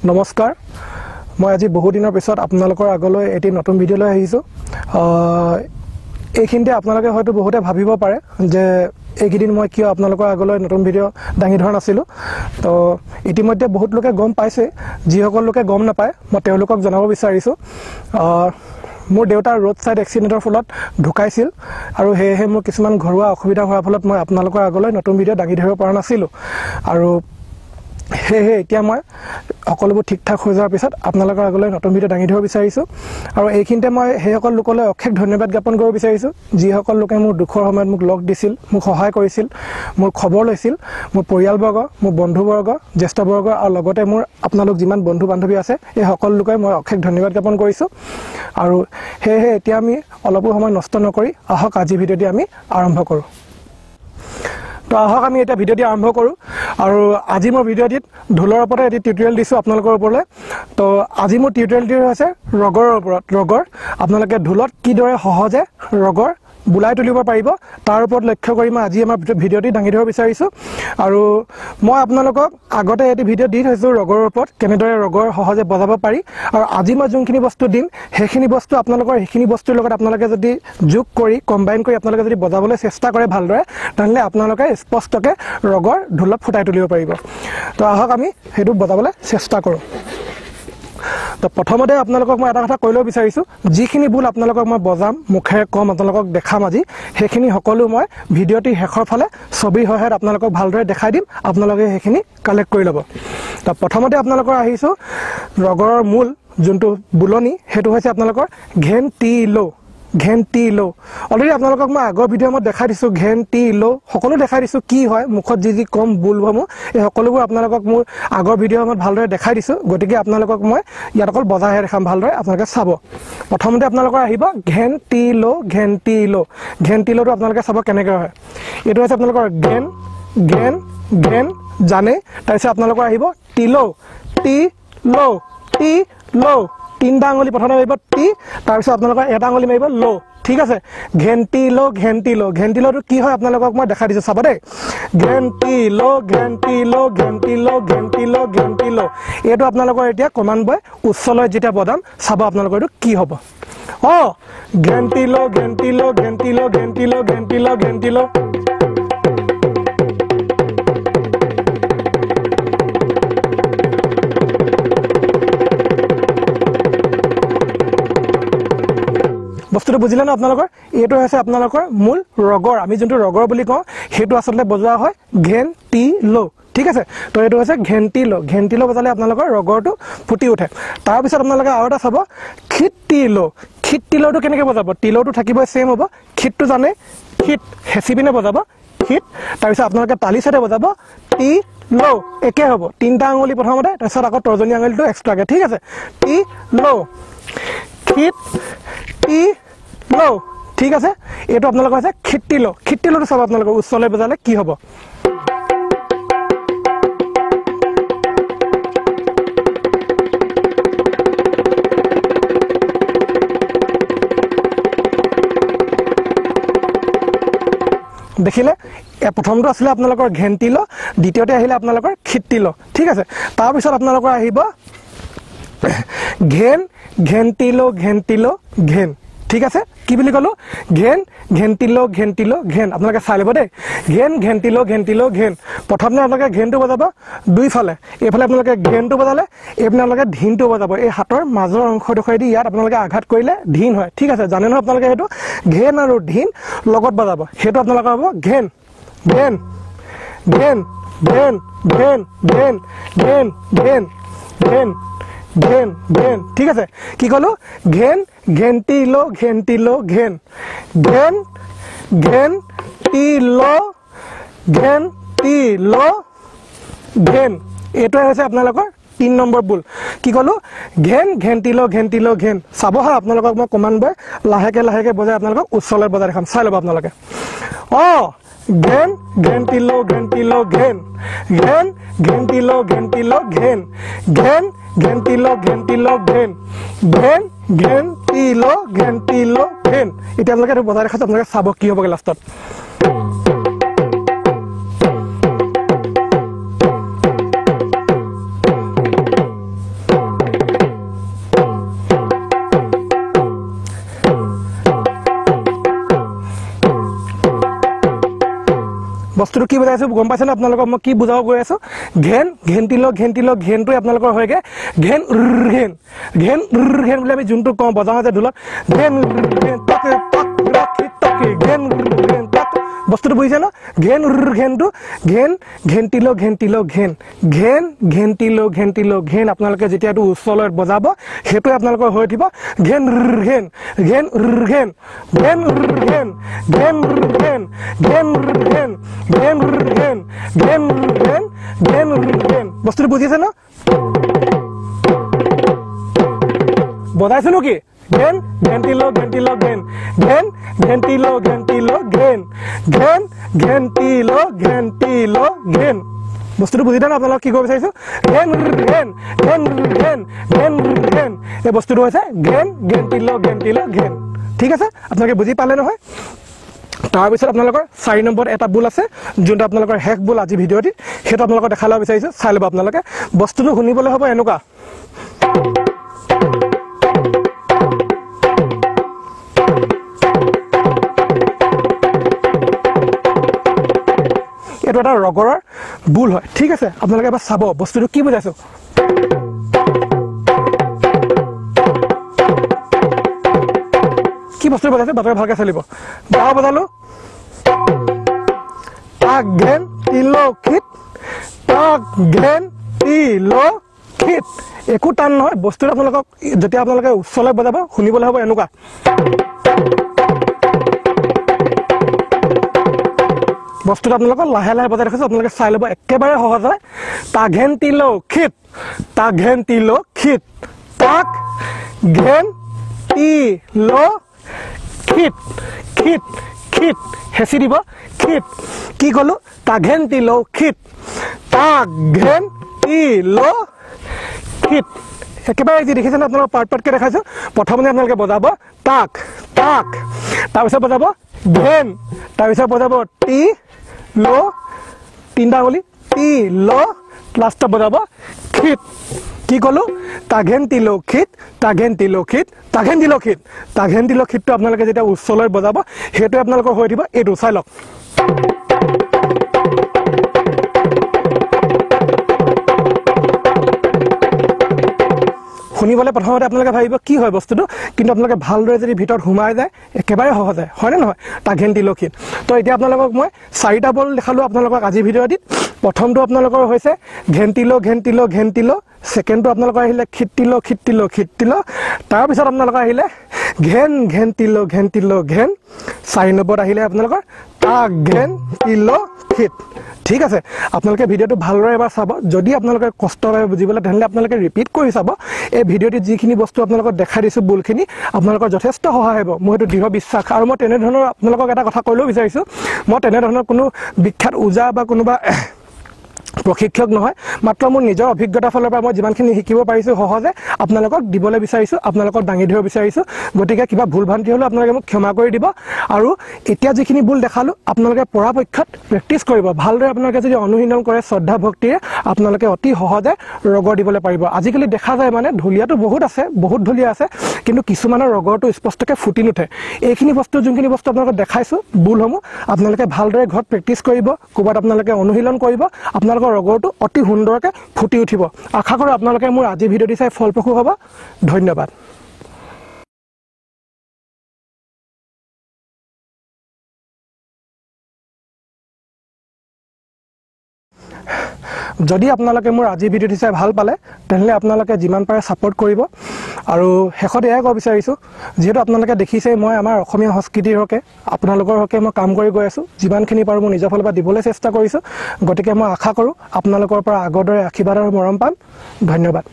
নমস্কাৰ মই আজি বহু দিনৰ পিছত আপোনালোকৰ আগলৈ এটি নতুন ভিডিঅ' লৈ আহিছোঁ এইখিনিতে আপোনালোকে হয়তো বহুতে ভাবিব পাৰে যে এইকেইদিন মই কিয় আপোনালোকৰ আগলৈ নতুন ভিডিঅ' দাঙি ধৰা নাছিলোঁ তো ইতিমধ্যে বহুত লোকে গম পাইছে যিসকল লোকে গম নাপায় মই তেওঁলোকক জনাব বিচাৰিছোঁ মোৰ দেউতাৰ ৰোড সাইড এক্সিডেণ্টৰ ফলত ঢুকাইছিল আৰু হেহে মোৰ কিছুমান ঘৰুৱা অসুবিধা হোৱাৰ ফলত মই আপোনালোকৰ আগলৈ নতুন ভিডিঅ' দাঙি ধৰিব পৰা নাছিলোঁ আৰু হেহে এতিয়া মই সকলোবোৰ ঠিক ঠাক হৈ যোৱাৰ পিছত আপোনালোকৰ আগলৈ নতুন ভিডিঅ' দাঙি ধৰিব বিচাৰিছোঁ আৰু এইখিনিতে মই সেইসকল লোকলৈ অশেষ ধন্যবাদ জ্ঞাপন কৰিব বিচাৰিছোঁ যিসকল লোকে মোৰ দুখৰ সময়ত মোক লগ দিছিল মোক সহায় কৰিছিল মোৰ খবৰ লৈছিল মোৰ পৰিয়ালবৰ্গ মোৰ বন্ধুবৰ্গ জ্যেষ্ঠবৰ্গ আৰু লগতে মোৰ আপোনালোক যিমান বন্ধু বান্ধৱী আছে এই সকলো লোকে মই অশেষ ধন্যবাদ জ্ঞাপন কৰিছোঁ আৰু হেহে এতিয়া আমি অলপো সময় নষ্ট নকৰি আহক আজি ভিডিঅ'টি আমি আৰম্ভ কৰোঁ তো আহক আমি এটা ভিডিঅ'টি আৰম্ভ কৰোঁ আৰু আজি মই ভিডিঅ'টিত ঢোলৰ ওপৰত এটি টিউটৰিয়েল দিছোঁ আপোনালোকৰ ওপৰলৈ তো আজি মোৰ টিউটৰিয়েলটি হৈছে ৰগৰৰ ওপৰত ৰগৰ আপোনালোকে ঢোলত কিদৰে সহজে ৰগৰ বুলাই তুলিব পাৰিব তাৰ ওপৰত লক্ষ্য কৰি মই আজি আমাৰ ভিডিঅ'টি দাঙি ধৰিব বিচাৰিছোঁ আৰু মই আপোনালোকক আগতে এটি ভিডিঅ' দি থৈছোঁ ৰগৰৰ ওপৰত কেনেদৰে ৰগৰ সহজে বজাব পাৰি আৰু আজি মই যোনখিনি বস্তু দিম সেইখিনি বস্তু আপোনালোকৰ সেইখিনি বস্তুৰ লগত আপোনালোকে যদি যোগ কৰি কম্বাইন কৰি আপোনালোকে যদি বজাবলৈ চেষ্টা কৰে ভালদৰে তেনেহ'লে আপোনালোকে স্পষ্টকৈ ৰগৰ ঢোলত ফুটাই তুলিব পাৰিব তো আহক আমি সেইটো বজাবলৈ চেষ্টা কৰোঁ তো প্ৰথমতে আপোনালোকক মই এটা কথা কৈ ল'ব বিচাৰিছোঁ যিখিনি ভুল আপোনালোকক মই বজাম মুখেৰে কম আপোনালোকক দেখাম আজি সেইখিনি সকলো মই ভিডিঅ'টিৰ শেষৰ ফালে ছবিৰ সহায়ত আপোনালোকক ভালদৰে দেখাই দিম আপোনালোকে সেইখিনি কালেক্ট কৰি ল'ব তো প্ৰথমতে আপোনালোকৰ আহিছোঁ ৰগৰৰ মূল যোনটো বুলনি সেইটো হৈছে আপোনালোকৰ ঘেন টি ল' ঘেন টি ল' অলৰেডি আপোনালোকক মই আগৰ ভিডিঅ' মই দেখাই দিছোঁ ঘেন টি ল' সকলো দেখাই দিছোঁ কি হয় মুখত যি কম বুলসমূহ এই সকলোবোৰ আপোনালোকক মোৰ আগৰ ভিডিঅ' মই ভালদৰে দেখাই দিছোঁ গতিকে আপোনালোকক মই ইয়াত অকল বজাইহে দেখাম ভালদৰে আপোনালোকে চাব প্ৰথমতে আপোনালোকৰ আহিব ঘেন টি ল' ঘেন টি ল' ঘেন টি ল'টো আপোনালোকে চাব কেনেকৈ হয় এইটো হৈছে আপোনালোকৰ ঘেন ঘেন ঘেন জানে তাৰপিছত আপোনালোকৰ আহিব টি ল' টি ল' টি ল' তিনিটা আঙুলি প্ৰথমে মাৰিব টি তাৰপিছত আপোনালোকৰ এটা আঙুলি মাৰিব ল' ঠিক আছে ঘেণ্টি ল' ঘেণ্টি ল' ঘেণ্টি ল'টো কি হয় আপোনালোকক মই দেখাই দিছোঁ চাব দেই ঘেণ্টি ল' ঘেণ্টি ল' ঘেণ্টি ল' ঘেণ্টি ল' ঘেণ্টি ল' এইটো আপোনালোকৰ এতিয়া ক্ৰমান্বয়ে উচ্চলৈ যেতিয়া বজাম চাব আপোনালোকৰ এইটো কি হ'ব অঁ ঘেণ্টি ল' ঘেণ্টি ল' ঘেণ্টি ল' ঘেণ্টি ল' ঘেণ্টি ল' ঘেণ্টি ল' বস্তুটো বুজিলে ন আপোনালোকৰ এইটো হৈছে আপোনালোকৰ মূল ৰগৰ আমি যোনটো ৰগৰ বুলি কওঁ সেইটো আচলতে বজোৱা হয় ঘেন টি ল' ঠিক আছে তো এইটো হৈছে ঘেণ্টি ল' বজালে আপোনালোকৰ ৰগৰটো ফুটি উঠে তাৰপিছত আপোনালোকে আৰু এটা চাব খিটি ল'টো কেনেকৈ বজাব টি ল'টো থাকিবই ছেইম হ'ব খিটটো জানে খিট হেঁচি পিনে বজাব খিট তাৰপিছত আপোনালোকে তালি চাইডে বজাব টি ল' একে হ'ব তিনিটা আঙুলি প্ৰথমতে তাৰপিছত আকৌ তৰ্জনী আঙুলিটো এক্সট্ৰাকৈ ঠিক আছে টি ল' খিট টি ল' ঠিক আছে এইটো আপোনালোকৰ হৈছে খিটি ল'টো চাব আপোনালোকৰ উচ্চলৈ বজালে কি হ'ব দেখিলে প্ৰথমটো আছিলে আপোনালোকৰ ঘেণ্টি ল' দ্বিতীয়তে আহিলে আপোনালোকৰ খিটি ল' ঠিক আছে তাৰপিছত আপোনালোকৰ আহিব ঘেণ্টি ল' ঘেন ঠিক আছে কি বুলি ক'লো ঘেণ্টি ল' ঘেন আপোনালোকে চাই ল'ব দেই ঘেণ্টি ল' ঘেন প্ৰথমতে আপোনালোকে ঘেনটো বজাব দুইফালে এইফালে আপোনালোকে ঘেনটো বজালে এইপিনে আপোনালোকে ধিনটো বজাব এই হাতৰ মাজৰ অংশডোখৰেদি ইয়াত আপোনালোকে আঘাত কৰিলে ধিন হয় ঠিক আছে জানে নহয় আপোনালোকে সেইটো ঘেন আৰু ধিন লগত বজাব সেইটো আপোনালোকৰ হ'ব ঘেন ঘেন ঘেন ঘেন ঘেন ঘেন ঘেন ঘেন ঘেন ঘেন ঘেন ঠিক আছে কি ক'লো ঘেণ্টি ল' ঘেন ঘেন ঘেন টি ল' ঘেন এইটোৱে হৈছে আপোনালোকৰ 3 নম্বৰ বুল কি ক'লো ঘেণ্টি ল' ঘেন চাব হা আপোনালোকক মই ক্ৰমান্বয়ে লাহেকৈ বজাই আপোনালোকক উচ্চলৈ বজাই দেখাম চাই ল'ব আপোনালোকে অঁ ঘেণ্টি ল' ঘেন ঘেণ্টি ল' ঘেন ঘেণ্টি ল' ঘেন ঘেণ্টি ল' ঘেন এতিয়া আপোনালোকে এইটো বজাই দেখাইছে আপোনালোকে চাব কি হ'বগৈ লাষ্টত বস্তুটো কি বুজাইছো গম পাইছে না আপোনালোকক মই কি বুজাব গৈ আছো ঘেন ঘেন্টিল ঘেনটোই আপোনালোকৰ হয়গে ঘেন ঘেন ঘেন ঘেন বুলি আমি যোনটো কওঁ বজাওঁ যে ঢোলত ঘেন ঘেন তাকে তাকে ঘেন ঘেন তাক বস্তুটো বুজিছে ন ঘেন ঘেনটো ঘেন ঘেন্টিল ঘেন ঘেন ঘেন্টিল ঘেন আপোনালোকে যেতিয়া এইটো উচ্চলৈ বজাব সেইটোৱে আপোনালোকৰ হৈ উঠিব ঘেন ঘেন ঘেন ঘেন ঘেন ঘেন ঘেন ঘেন ঘেন ঘেন ঘেন ঘেন ঘেন ঘেন ঘেন ঘেন বস্তুটো বুজিছে ন বজাইছো নো কি ঘেন ঘেন্টিল ঘেন ঘেন ঘেন্টিল ঘেন ঘেন ঘেন্টিল ঘেন বস্তুটো বুজিলে না আপোনালোক কি ক'ব বিচাৰিছো ঘেন ঘেন ঘেন ঘেন ঘেন ঘেন এই বস্তুটো হৈছে ঘেন ঘেন্টিল ঘেন ঠিক আছে আপোনালোকে বুজি পালে নহয় তাৰপিছত আপোনালোকৰ 4 নম্বৰ এটা বুল আছে যোনটো আপোনালোকৰ হেক বুল আজি ভিডিঅ'টিত সেইটো আপোনালোকক দেখাই ল'ব বিচাৰিছো চাই ল'ব আপোনালোকে বস্তুটো শুনিবলৈ হ'ব এনেকুৱা এইটো এটা ৰগৰৰ বুল হয় ঠিক আছে আপোনালোকে এবাৰ চাব বস্তুটো কি বুজাইছো কি বস্তু বজাইছে বাতৰি ভালকে চলিব গাও বজালো তাক ঘেন তিলখিত তাক ঘেন তিলখিত একো টান নহয় বস্তুটো আপোনালোকক যেতিয়া আপোনালোকে উচ্চলৈ বজাব শুনিবলৈ হ'ব এনেকুৱা বস্তুটো আপোনালোকক লাহে লাহে বজাই দেখাইছো আপোনালোকে চাই ল'ব একেবাৰে সহজ হয় তাক ঘেন তিলখিত তাক ঘেন তিলখিত তাক ঘেন তিলখিত খিত খিত হেঁচি দিব খিত কি ক'লো তাক ঘেন তিলখিত তাক ঘেন তিলখিত একেবাৰে যি দেখিছে না আপোনালোকক পাৰ্টকে দেখাইছো প্ৰথমতে আপোনালোকে বজাব তাক তাক তাৰপিছত বজাব ঘেন তাৰপিছত বজাব টি ল তিনিটা গলি টি ল লাষ্টত বজাব খিত কি ক'লো তাঘেন তিলখিত তাঘেন তিলখিত তাঘেন তিলখিত তাঘেন তিলখিতটো আপোনালোকে যেতিয়া উচ্চলৈ বজাব সেইটোৱে আপোনালোকৰ হৈ উঠিব এইটো চাই লওক শুনিবলৈ প্ৰথমতে আপোনালোকে ভাবিব কি হয় বস্তুটো কিন্তু আপোনালোকে ভালদৰে যদি ভিতৰত সোমাই যায় একেবাৰে সহজ হয় হয়নে নহয় তাঘেন তিলখিত তো এতিয়া আপোনালোকক মই 4টা বল দেখালো আপোনালোকক আজি ভিডিঅ'টিত প্ৰথমটো আপোনালোকৰ হৈছে ঘেন্টিল সেকেন্ডটো আপোনালোকৰ আহিলে খিতিল তাৰপিছত আপোনালোকৰ আহিলে ঘেন ঘেন্টিল ঘেন 4 নম্বৰত আহিলে আপোনালোকৰ তাক ঘেন তিলখিত ঠিক আছে আপোনালোকে ভিডিঅ'টো ভালদৰে এবাৰ চাব যদি আপোনালোকে কষ্টৰে বুজিবলৈ তেনলে আপোনালোকে ৰিপিট কৰি চাব এই ভিডিঅ'টিত যিখিনি বস্তু আপোনালোকক দেখাই দিছো বুলখিনি আপোনালোকৰ যথেষ্ট সহায় হ'ব মই এইটো দৃঢ় বিশ্বাস আৰু মই তেনে ধৰণৰ আপোনালোকক এটা কথা কৈলেও বিচাৰিছো মই তেনে ধৰণৰ কোনো বিখ্যাত উজা বা কোনোবা প্ৰশিক্ষক নহয় মাত্ৰ মোৰ নিজৰ অভিজ্ঞতাৰ ফালৰ পৰা মই যিমানখিনি শিকিব পাৰিছো সহজে আপোনালোকক দিবলৈ বিচাৰিছো আপোনালোকক দাঙি ধৰিব বিচাৰিছো গতিকে কিবা ভুল ভ্ৰান্তি হলে আপোনালোকে মোক ক্ষমা কৰি দিব আৰু এতিয়া যিখিনি ভুল দেখালো আপোনালোকে পৰাপক্ষত প্ৰেক্টিছ কৰিব ভালদৰে আপোনালোকে যদি অনুশীলন কৰে শ্ৰদ্ধা ভক্তিৰে আপোনালোকে অতি সহজে ৰগৰ দিবলৈ পাৰিব আজিকালি দেখা যায় মানে ঢুলীয়াটো বহুত ঢুলীয়া আছে কিন্তু কিছুমানৰ ৰগৰটো স্পষ্টকৈ ফুটি নুঠে এইখিনি বস্তু যোনখিনি বস্তু আপোনালোকক দেখাইছো ভুলসমূহ আপোনালোকে ভালদৰে ঘৰত প্ৰেক্টিছ কৰিব ক'ৰবাত আপোনালোকে অনুশীলন কৰিব আপোনালোকৰ ৰগৰটো অতি সুন্দৰকৈ ফুটি উঠিব আশা কৰোঁ আপোনালোকে মোৰ আজি ভিডিঅ'টি চাই ফলপ্ৰসূ হ'ব ধন্যবাদ যদি আপোনালোকে মোৰ আজি ভিডিঅ'টি চাই ভাল পালে তেনলে আপোনালোকে যিমান পাৰে সাপোৰ্ট কৰিব আৰু শেষত এয়া ক'ব বিচাৰিছো যেহেতু আপোনালোকে দেখিছে মই আমাৰ অসমীয়া সংস্কৃতিৰ হকে আপোনালোকৰ হকে মই কাম কৰি গৈ আছো যিমানখিনি পাৰো মই নিজৰ ফালৰ পৰা দিবলৈ চেষ্টা কৰিছো গতিকে মই আশা কৰোঁ আপোনালোকৰ পৰা আগৰ দৰে আশীৰ্বাদ আৰু মৰম পাম ধন্যবাদ